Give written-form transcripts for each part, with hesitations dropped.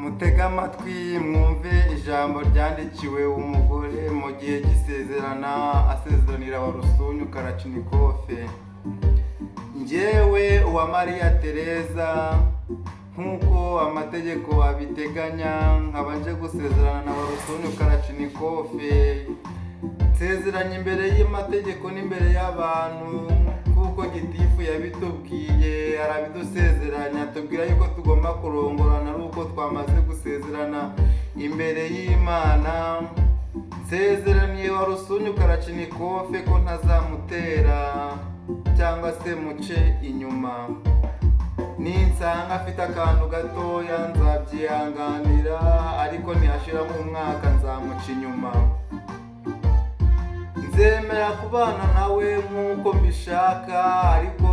Mutega amatwi mwumve ijambo ryandikiwe umugore mu gihe asezeranira wa Rusunyu Karachnikofe. Njyewe uwa Maria Tereza, nk'uko amategeko abiteganya, nkaba nje gusezerana na wa Rusunyu Karachnikofe. Nsezeranye imbere y'amategeko n'imbere y'abantu, kuko gitifu yabitubwiye, arabidusezeranya tubwira yuko tugomba kurongorana ari uko twamaze gusezerana imbere y'Imana. Nsezeraniye wa Rusunyu Karachnikofe ko ntazamutera cyangwa se muce inyuma. Ninsanga afite akantu gatoya nzabyihanganira, ariko ntihashiramo umwaka nzamuca inyuma. Nzemera kubana nawe nk'uko mbishaka, ariko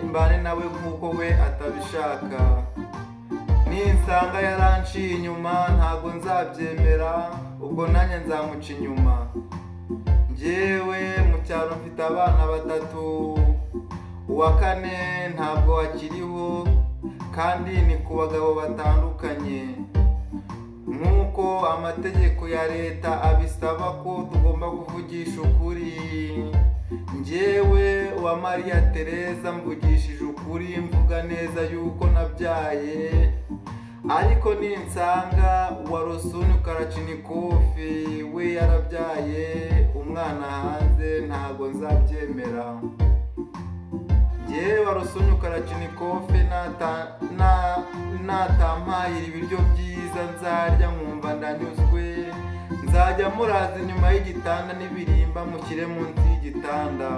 mbane nawe nk'uko we atabishaka. Ninsanga yaranciye inyuma ntabwo nzabyemera, ubwo nanjye nzamuca inyuma. Njyewe mu cyaro mfite abana 3, uwa 4 ntabwo akiriho, kandi ni ku bagabo batandukanye. Nk'uko amategeko ya leta abisaba ko tugomba kuvugisha ukuri, njyewe uwa Maria Tereza mvugishije ukuri, mvuga neza yuko nabyaye. Ariko ninsanga wa Rusunyu Karachnikofe we yarabyaye umwana hanze, ntabwo nzabyemera. Njyewe wa Rusunyu Karachnikofe natampayira ibiryo byiza nzarya nkumva ndanyuzwe, nzajya muraza inyuma y'igitanda n'ibirimba mushyire munsi y'igitanda.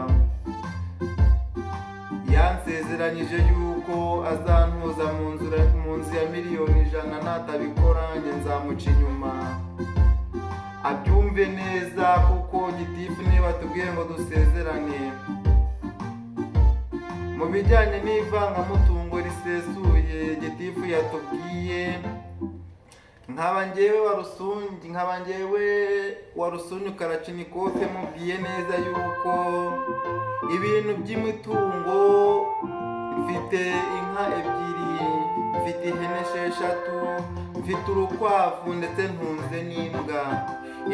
Yansezeranyije yuko azantuza mu nzu ya miliyoni 100, natabikora njye nzamuca inyuma. Abyumve neza, kuko gitifu niba tubwiye ngo dusezerane mu bijyanye n'ivangamutungo risesuye, gitifu yatubwiye, nkaba njyewe wa Rusunyu Karachnikofe mubwiye neza yuko ibintu by'imitungo, mfite inka 2, mfite ihene 6, mfite urukwavu ndetse ntunze n'imbwa.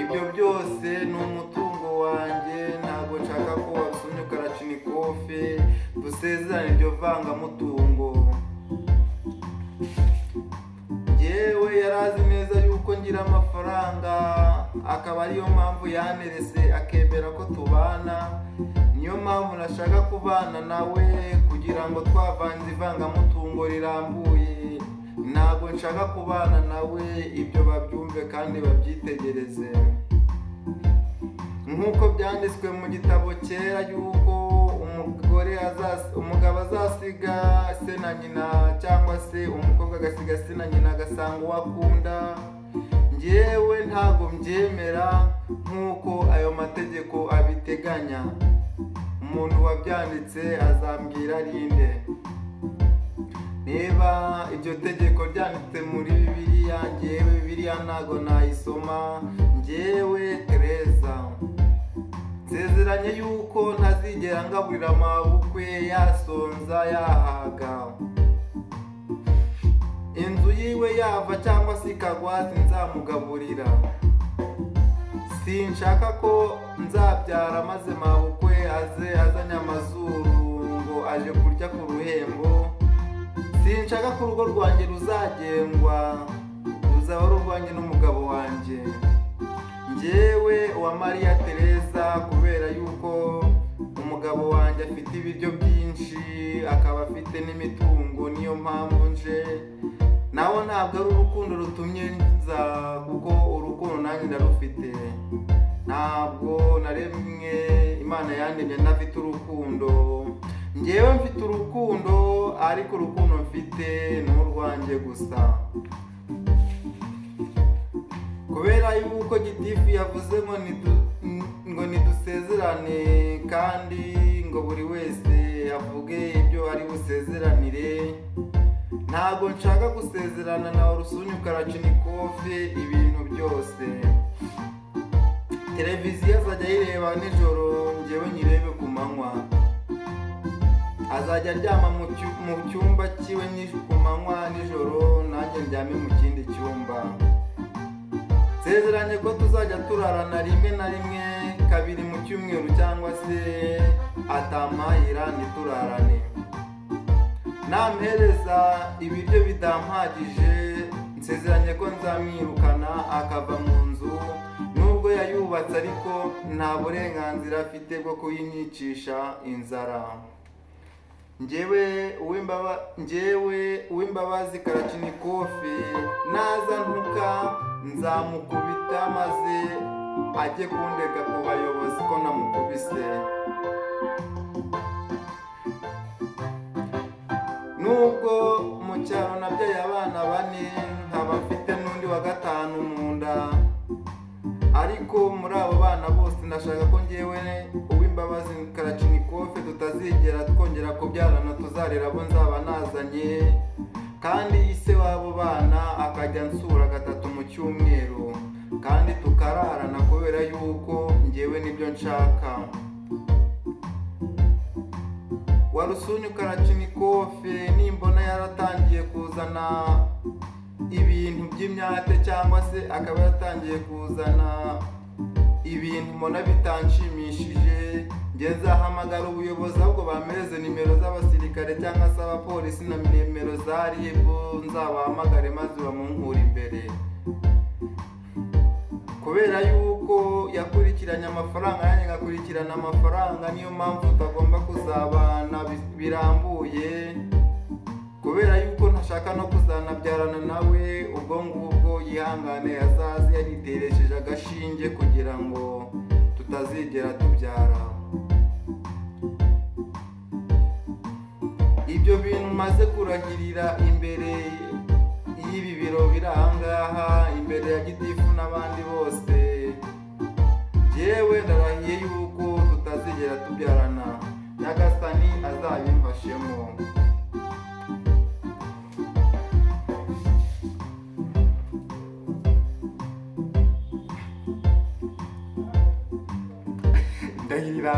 Ibyo byose ni umutungo wanjye, ntabwo nshaka ko wa Rusunyu Karachnikofe dusezerana iryo vangamutungo. Njyewe yarazi neza yuko ngira amafaranga, akaba ariyo mpamvu yanerese akemera ko tubana. Niyo mpamvu nashaka kubana nawe, kugira ngo twavanze ivangamutungo rirambuye. Ntabwo nshaka kubana nawe, ibyo babyumve kandi babyitegereze. Nk'uko byanditswe mu gitabo cyera yuko umugabo azasiga se na nyina, cyangwa se umukobwa agasiga se na nyina agasanga uwo akunda. Njyewe ntabwo mbyemera nk'uko ayo mategeko abiteganya. Umuntu wabyanditse azambwira rinde. Niba iryo tegeko ryanditse muri Bibiliya, njyewe Bibiliya ntabwo nayisoma. Njyewe Tereza nsezeranye yuko ntazigera ngaburira amabukwe yasonza yahaga. Inzu yiwe yava cyangwa se ikagwa sinzamugaburira. Sinshaka ko nzabyara maze mabukwe azanye amazuru ngo aje kurya ku ruhembo. Sinshaka ko urugo rwanjye ruzaba urwanjye n'umugabo wanjye. Njyewe uwa Maria Tereza, kubera yuko umugabo wanjye afite ibiryo byinshi, akaba afite n'imitungo, niyo mpamvu nje. Nawe ntabwo ari urukundo rutumye nza, kuko urukundo nanjye ndarufite. Ntabwo naremwe Imana yandemye ntafite urukundo. Njyewe mfite urukundo, ariko urukundo mfite ni urwanjye gusa. Kubera yuko gitifu yavuze ngo nidusezerane, kandi ngo buri wese avuge ibyo ari busezeranire, ntabwo nshaka gusezerana na Rusunyu Karachnikofe ibintu byose. Televiziyo azajya ayireba nijoro, njyewe nyirebe ku manywa. azajya aryama mu cyumba cyiwe ku manywa nijoro, nanjye ndyame mu kindi cyumba. Nsezeranye ko tuzajya turarana rimwe na rimwe, kabiri mu cyumweru cyangwa se atampahira ntiturarane. Nampereza ibiryo bidampagije, nsezeranye ko nzamwirukana akava mu nzu. Nubwo yayubatse ariko nta burenganzira afite bwo kuyinyicisha inzara. Njyewe Uwimbabazi Kalachnikov, naza ntuka nzamukubita maze ajye kundega ku bayobozi ko namukubise. Nubwo mu cyaro nabyaye abana 4, nkaba mfite n'undi wa 5 mu nda, ariko muri abo bana bose ndashaka ko njyewe Uwimbabazi Kalachnikov tutazigera twongera kubyarana, tuzarera abo nzaba nazanye, kandi ise w'abo bana akajya nsura 3 mu cyumweru, kandi tukararana kubera yuko njyewe nibyo nshaka. Warusunyu Kalachnikov nimbona yaratangiye kuzana ibintu by'imyate cyangwa se akaba yatangiye kuzana ibintu mbona bitanshimishije, njye nzahamagara ubuyobozi ahubwo bampereze nimero z'abasirikare cyangwa se abapolisi na nimero za RIB, nzabahamagare maze bamunkura imbere, kubera yuko yakurikiranye amafaranga yanjye ngakurikirana amafaranga. Niyo mpamvu tutagomba kuzabana birambuye, kubera yuko ntashaka no kuzanabyarana nawe. Ubwo ngubwo yihangane, azaze yariteresheje agashinge kugira ngo tutazigera tubyara. Ibyo bintu maze kurahirira imbere y'ibi biro biri ahangaha, imbere ya gitifu n'abandi bose, yewe ndarahiye yuko tutazigera tubyarana. Nyagasani azabimfashemo. Ndahira.